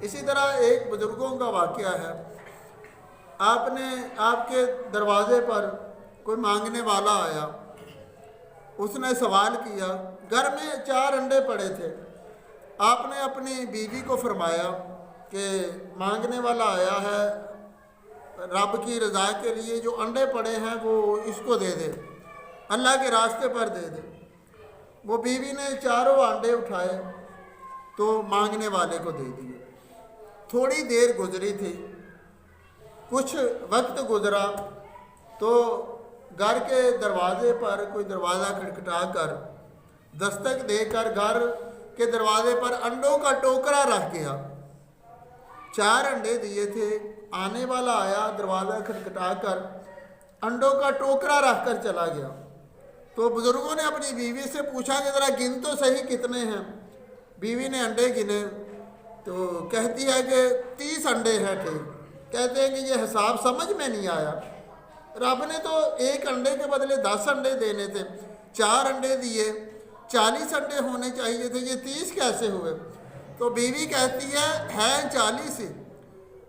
اسی طرح ایک بزرگوں کا واقعہ ہے، آپ کے دروازے پر کوئی مانگنے والا آیا، اس نے سوال کیا، گھر میں 4 انڈے پڑے تھے، آپ نے اپنی بیوی کو فرمایا کہ مانگنے والا آیا ہے، رب کی رضا کے لیے جو انڈے پڑے ہیں وہ اس کو دے دے، اللہ کے راستے پر دے دے۔ وہ بیوی نے 4 انڈے اٹھائے تو مانگنے والے کو دے دیے۔ تھوڑی دیر گزری تھی، کچھ وقت گزرا تو گھر کے دروازے پر کوئی دروازہ کھٹکھٹا کر دستک دے کر گھر کے دروازے پر انڈوں کا ٹوکرا رکھ گیا۔ 4 انڈے دیے تھے، آنے والا آیا، دروازہ کھٹکھٹا کر انڈوں کا ٹوکرا رکھ کر چلا گیا۔ تو بزرگوں نے اپنی بیوی سے پوچھا کہ ذرا گن تو صحیح کتنے ہیں۔ بیوی نے انڈے گنے تو کہتی ہے کہ 30 انڈے ہیں۔ ٹھیک، کہتے ہیں کہ یہ حساب سمجھ میں نہیں آیا، رب نے تو 1 انڈے کے بدلے 10 انڈے دینے تھے، 4 انڈے دیے، 40 انڈے ہونے چاہیے تھے، یہ 30 کیسے ہوئے؟ تو بیوی کہتی ہے 40 ہی،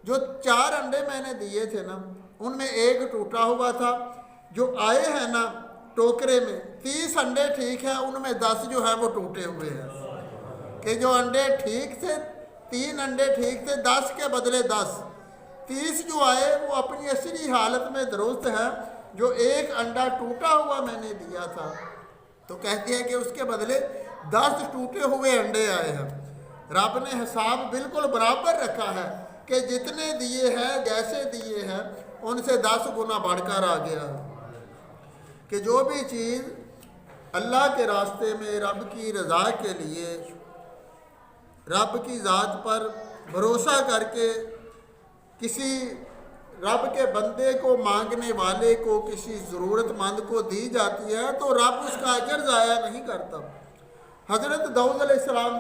جو 4 انڈے میں نے دیے تھے نا ان میں 1 ٹوٹا ہوا تھا، جو آئے ہیں نا ٹوکرے میں 30 انڈے ٹھیک ہیں، ان میں 10 جو ہیں وہ ٹوٹے ہوئے ہیں، کہ جو انڈے ٹھیک تھے 3 انڈے ٹھیک تھے، 10 کے بدلے 10، 30 جو آئے وہ اپنی اصلی حالت میں درست ہے، جو 1 انڈا ٹوٹا ہوا میں نے دیا تھا۔ تو کہتی ہے کہ اس کے بدلے 10 ٹوٹے ہوئے انڈے آئے ہیں۔ رب نے حساب بالکل برابر رکھا ہے کہ جتنے دیے ہیں جیسے دیے ہیں ان سے 10 گنا بڑھ کر آ گیا ہے، کہ جو بھی چیز اللہ کے راستے میں رب کی رضا کے لیے رب کی ذات پر بھروسہ کر کے کسی رب کے بندے کو، مانگنے والے کو، کسی ضرورت مند کو دی جاتی ہے تو رب اس کا اجر ضائع نہیں کرتا۔ حضرت داؤد علیہ السلام